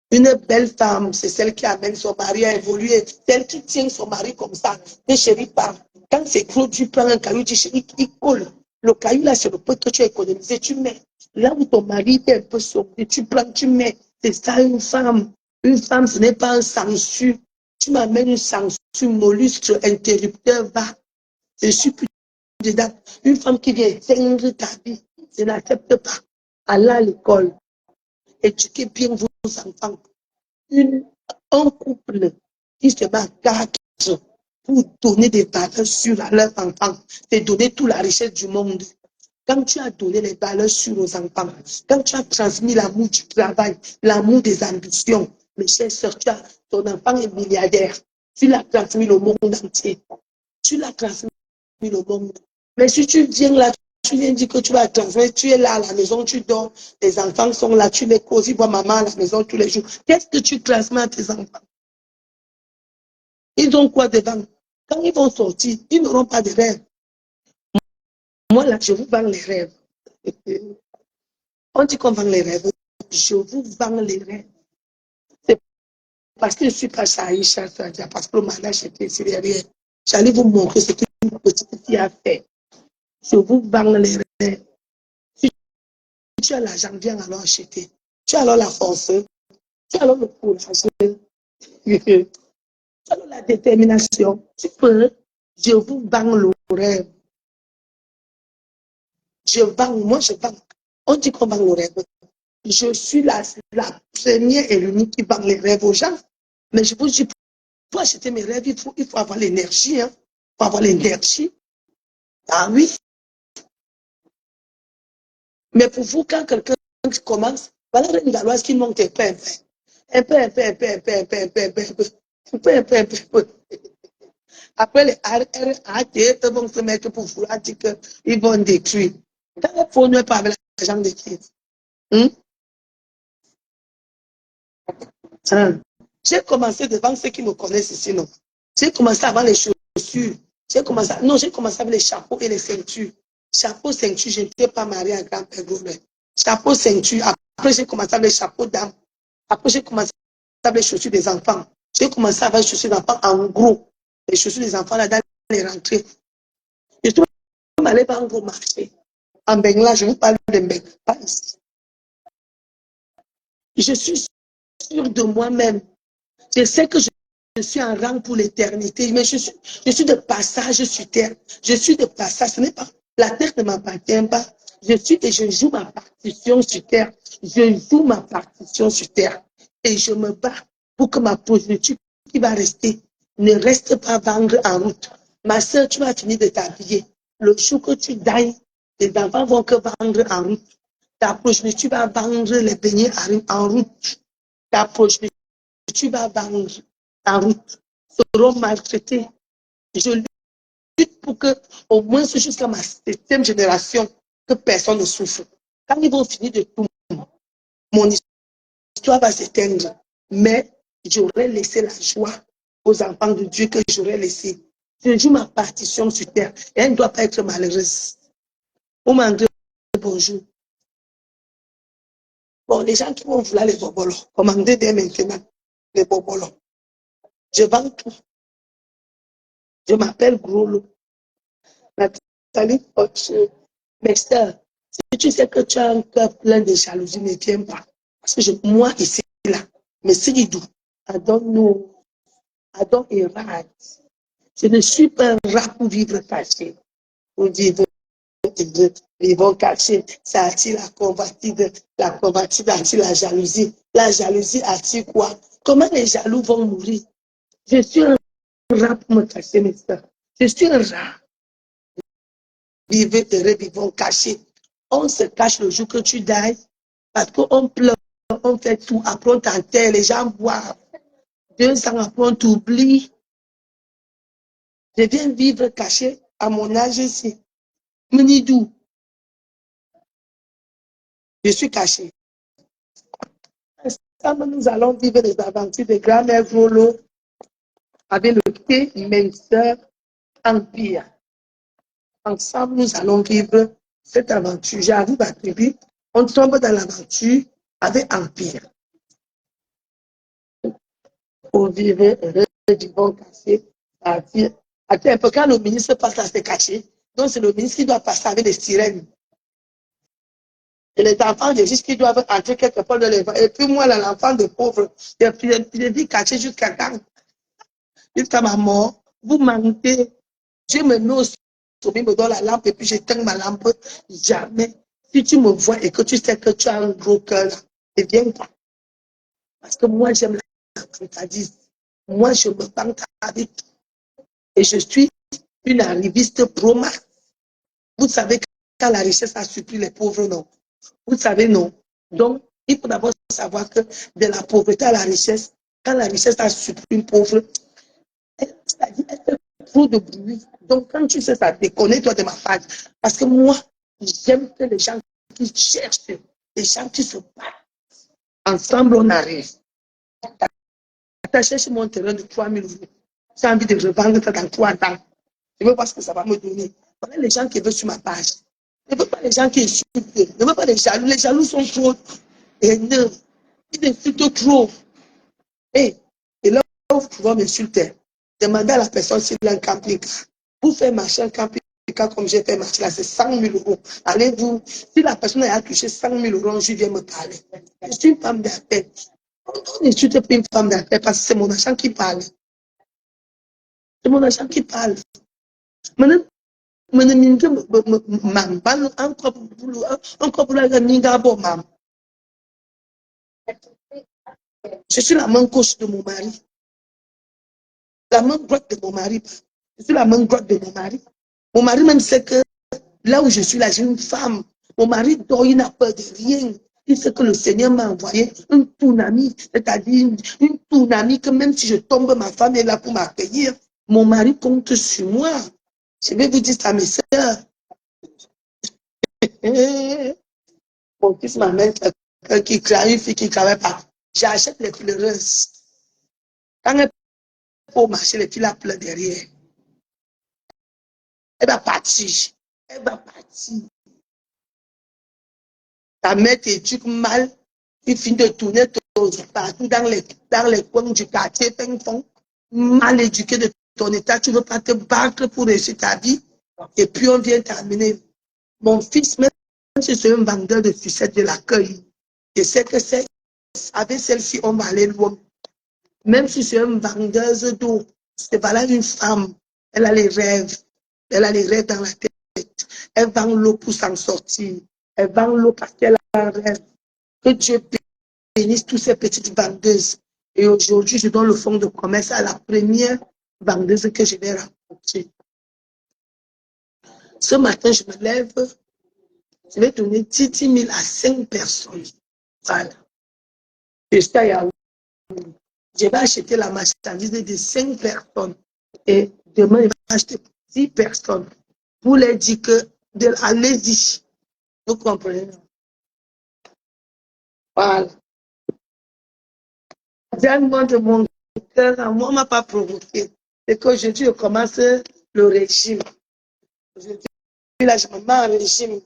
Une belle femme, c'est celle qui amène son mari à évoluer, celle qui tient son mari comme ça. Et chérie parle. Quand c'est trop, tu prends un caillou, tu chérie, il colle. Le caillou là, c'est le peu que tu as économisé, tu mets. Là où ton mari est un peu sauvé, tu prends, tu mets. C'est ça une femme. Une femme, ce n'est pas un sangsue. Tu m'amènes une sangsue, mollusque, interrupteur, va. Je suis plus dedans. Une femme qui vient éteindre ta vie, je n'accepte pas. Aller à l'école, éduquer bien vos enfants. Un couple qui se bat quatre pour donner des valeurs sûres à leurs enfants, c'est donner toute la richesse du monde. Quand tu as donné les valeurs sûres aux enfants, quand tu as transmis l'amour du travail, l'amour des ambitions, mes chers sœurs, ton enfant est milliardaire. Tu l'as transmis au monde entier. Tu l'as transmis au monde. Mais si tu viens là, tu viens dire que tu vas transmettre, tu es là à la maison, tu dors, tes enfants sont là, tu les causes, ils voient maman à la maison tous les jours. Qu'est-ce que tu transmets à tes enfants? Ils ont quoi devant? Quand ils vont sortir, ils n'auront pas de rêve. Moi, là, je vous vends les rêves. On dit qu'on vend les rêves. Je vous vends les rêves. C'est parce que je ne suis pas Saïcha, parce que le mariage était derrière. J'allais vous montrer ce qu'une petite fille a fait. Je vous vends les rêves. Si tu as l'argent, viens alors acheter. Tu as alors la force. Tu as alors le courage. Tu as alors la détermination. Tu peux. Je vous vends le rêve. Je vends, moi je vends. On dit qu'on vend le rêve. Je suis la première et l'unique qui vend les rêves aux gens. Mais je vous dis, pour acheter mes rêves, il faut avoir l'énergie. Hein. Il faut avoir l'énergie. Ah oui. Mais pour vous, quand quelqu'un commence, voilà une galoise qui monte un peu, un peu. Après, les RAT vont se mettre pour vouloir dire qu'ils vont détruire. Quand il faut ne pas avec l'argent de qui? J'ai commencé devant ceux qui me connaissent ici, non. J'ai commencé avant les chaussures. J'ai commencé avec les chapeaux et les ceintures. Chapeau, ceinture, je n'étais pas mariée à grand-père Goulet. Chapeau, ceinture. Après, j'ai commencé avec les chapeaux d'âme. Après, j'ai commencé avec les chaussures des enfants. J'ai commencé avec les chaussures des enfants en gros. Les chaussures des enfants là dans les rentrées. Je suis même allée dans un gros marché. En Bengla, je vous parle de Bengla, pas ici. Je suis sûre de moi-même. Je sais que je suis en rang pour l'éternité, mais je suis de passage sur terre. Je suis de passage. Ce n'est pas, la terre ne m'appartient pas. Je joue ma partition sur terre. Je joue ma partition sur terre. Et je me bats pour que ma progéniture qui va rester ne reste pas vendre en route. Ma soeur, tu vas finir de t'habiller. Le jour que tu dailles, les enfants vont que vendre en route. Ta progéniture va vendre les beignets en route. Ta progéniture tu vas vendre en route seront maltraités. Je lutte pour que, au moins jusqu'à ma 7e génération, que personne ne souffre. Quand ils vont finir de tout, mon histoire va s'éteindre. Mais j'aurais laissé la joie aux enfants de Dieu que j'aurais laissé. Je joue ma partition sur terre et elle ne doit pas être malheureuse. On m'a dit bonjour. Bon, les gens qui vont vouloir les bobolos, commandez dès maintenant les bobolos. Je vends tout. Je m'appelle Grolo. Nathalie Potier. Mais sœur, si tu sais que tu as un cœur plein de jalousie, ne viens pas. Parce que moi, ici, là, mais c'est du I don't know. I don't right. Je ne suis pas un rat pour vivre caché. Pour vivre caché. Ça attire la convoitise attire la jalousie. La jalousie attire quoi? Comment les jaloux vont mourir? Je suis un rat pour me cacher, mes soeurs. Je suis un rat. Vivez heureux, vivons cachés. On se cache le jour que tu dailles parce qu'on pleure, on fait tout. Après, on t'enterre, les gens boivent. 2 ans après, on t'oublie. Je viens vivre caché à mon âge ici. Menidou, je suis caché. Ensemble, nous allons vivre les aventures de grand-mère Volo avec le thé, minceur, empire. Ensemble, nous allons vivre cette aventure. J'arrive à Tribu, on tombe dans l'aventure avec empire. Pour vivre heureux, vivons caché. Attends un peu, quand le ministre passe à se cacher, donc c'est le ministre qui doit passer avec les sirènes. Et les enfants de riches qui doivent entrer quelque part dans les vents. Et puis moi, l'enfant de pauvre, je vis caché jusqu'à quand? Jusqu'à ma mort. Vous mentez. Je me mets au sommet, me donne la lampe et puis j'éteins ma lampe. Jamais. Si tu me vois et que tu sais que tu as un gros cœur, ne viens pas. Parce que moi, j'aime la fantaisie. Moi, je me bande avec. Et je suis une arriviste pro-max. Vous savez, quand la richesse a supplie les pauvres, non. Vous savez, non. Donc, il faut d'abord savoir que de la pauvreté à la richesse, quand la richesse a supplie une pauvre, elle fait trop de bruit. Donc, quand tu sais ça, déconnecte-toi de ma page. Parce que moi, j'aime que les gens qui cherchent, les gens qui se battent, ensemble, on arrive. Tu cherches mon terrain de 3 000 euros. J'ai envie de revendre ça dans 3 ans. Je veux voir ce que ça va me donner. Voilà les gens qui veulent sur ma page. Je ne veux pas les gens qui insultent. Je ne veux pas les jaloux. Les jaloux sont trop haineux. Ils insultent trop. Et là où vous pouvez m'insulter, demandez à la personne s'il a un camping-car. Vous faites marcher un camping-car comme j'ai fait marcher là, c'est 100 000 euros. Allez-vous, si la personne a touché 100 000 euros, je viens me parler. Je suis une femme d'affaires. On n'insulte pas une femme d'affaires parce que c'est mon argent qui parle. C'est mon argent qui parle. Maintenant, je suis la main gauche de mon mari. La main droite de mon mari. Je suis la main droite de mon mari. Mon mari même sait que là où je suis là, j'ai une femme. Mon mari dort, il n'a peur de rien. Il sait que le Seigneur m'a envoyé un tounami, c'est-à-dire une tounami que même si je tombe, ma femme est là pour m'accueillir. Mon mari compte sur moi. Je vais vous dire ça, mes soeurs. Mon fils m'amène quelqu'un qui crie, une fille qui ne travaille pas. J'achète les pleureuses. Quand elle faut marcher, les filles la pleurent derrière. Elle va partir. Elle va partir. Ta mère t'éduque mal. Tu finis de tourner partout dans les coins du quartier, mal éduqué de ton état. Tu ne veux pas te battre pour réussir ta vie. Et puis on vient t'amener. Mon fils, même si c'est un vendeur de sucette de l'accueil, je sais que c'est avec celle-ci, on va aller loin. Même si c'est une vendeuse d'eau, c'est pas là une femme. Elle a les rêves. Elle a les rêves dans la tête. Elle vend l'eau pour s'en sortir. Elle vend l'eau parce qu'elle a un rêve. Que Dieu bénisse toutes ces petites vendeuses. Et aujourd'hui, je donne le fonds de commerce à la première vendeuse que je vais rencontrer. Ce matin, je me lève. Je vais donner 10 000 à 5 personnes. Voilà. Je vais acheter la marchandise de 5 personnes. Et demain, je vais acheter 10 personnes. Pour leur dire que, allez-y. Vous comprenez? Voilà. Donne-moi de mon cœur, moi, on ne m'a pas provoqué. Et qu'aujourd'hui, je commence le régime. Aujourd'hui, là, je me mets en régime.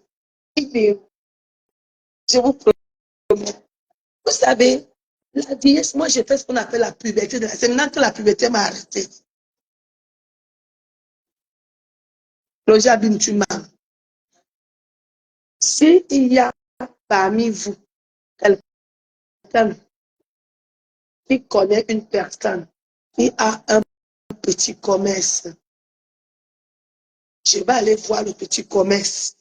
Je vous promets. Vous savez, La vieillesse, moi, j'ai fait ce qu'on appelle la puberté. C'est maintenant que la puberté m'a arrêté. Roger Abim, tu m'as. S'il y a parmi vous quelqu'un qui connaît une personne qui a un petit commerce, je vais aller voir le petit commerce.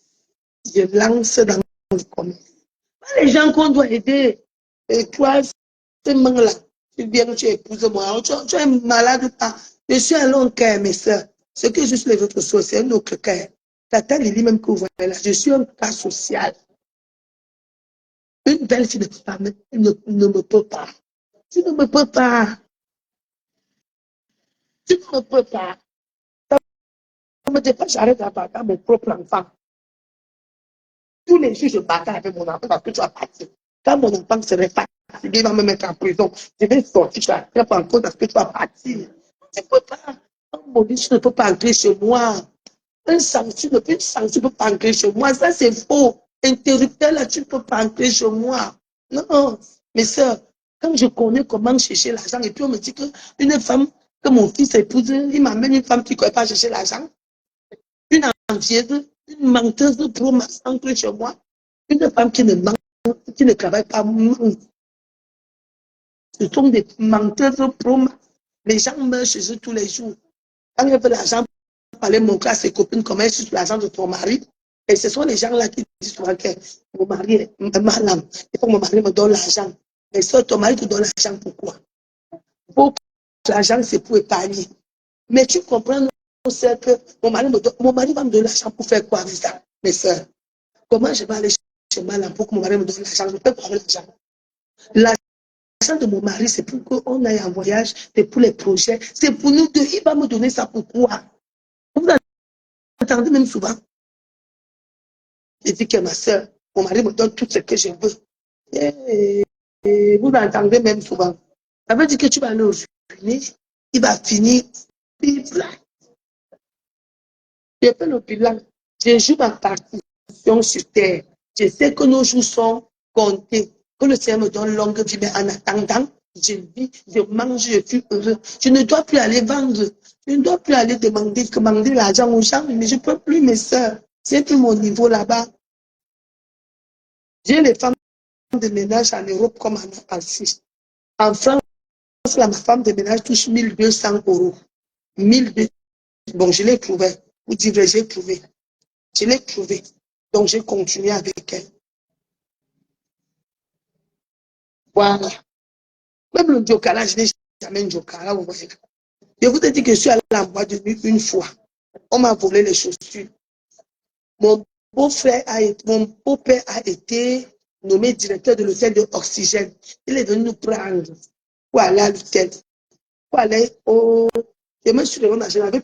Je lance dans le commerce. Les gens qu'on doit aider, et toi, ces mains-là, tu viens, tu épouses moi, tu es malade ou pas. Je suis un long cœur, mes soeurs. Ce que je suis les autres soeurs, c'est un autre cœur. Tata Lily, même que vous voyez là, je suis un cas social. Une belle fille ne me peut pas. Tu ne me peux pas. Tu ne me peux pas. Ça me dit pas, j'arrête à battre mon propre enfant. Tous les jours, je bataille avec mon enfant parce que tu vas partir. Quand mon enfant serait fatigué, il va me mettre en prison. Je vais sortir, je vais pas en cause parce que tu vas partir. Tu ne peux pas. Un maudit, tu ne peux pas entrer chez moi. Une sanction, tu ne peux pas entrer chez moi. Ça, c'est faux. Interrupteur, là, tu ne peux pas entrer chez moi. Non, mes soeurs, quand je connais comment chercher l'argent, et puis on me dit qu'une femme, que mon fils épouse, il m'amène une femme qui ne connaît pas chercher l'argent. Une envieuse, une menteuse pour m'entrer chez moi. Une femme qui ne ment, qui ne travaille pas, ce sont des menteuses pro. Les gens meurent chez eux tous les jours. Quand elle veut l'argent pour aller montrer à ses copines comment elle suce l'argent de ton mari, et ce sont les gens-là qui disent souvent que mon mari est malade, il faut que mon mari me donne l'argent. Mais ça, ton mari te donne l'argent pourquoi? Pour l'argent, c'est pour épargner. Mais tu comprends, c'est que mon mari va me donner l'argent pour faire quoi avec ça, mes soeurs? Comment je vais aller chez moi là pour que mon mari me donne l'argent? Je ne peux pas avoir l'argent. L'argent de mon mari, c'est pour qu'on aille en voyage, c'est pour les projets, c'est pour nous deux. Il va me donner ça pourquoi? Vous entendez même souvent. Je dis que ma soeur, mon mari me donne tout ce que je veux. Et vous entendez même souvent. Ça veut dire que tu vas aller au finir, il va finir. Je fais le bilan. Je joue ma partition sur terre. Je sais que nos jours sont comptés. Que le Seigneur me donne longue vie, mais en attendant, je vis, je mange, je suis heureux. Je ne dois plus aller vendre. Je ne dois plus aller demander l'argent aux gens, mais je ne peux plus, mes soeurs. C'est plus mon niveau là-bas. J'ai les femmes de ménage en Europe comme en Asie. En France, là, ma femme de ménage touche 1200 €. 1200. Bon, je l'ai trouvé. Vous direz, j'ai trouvé. Je l'ai trouvé. Donc, j'ai continué avec elle. Voilà. Même le Djokala, je n'ai jamais un Djokala, vous voyez. Je vous ai dit que je suis allée en boîte de nuit une fois. On m'a volé les chaussures. Mon beau-père a été nommé directeur de l'hôtel de Oxygène. Il est venu nous prendre pour aller à l'hôtel. Pour aller au... Je me suis levé, je n'avais plus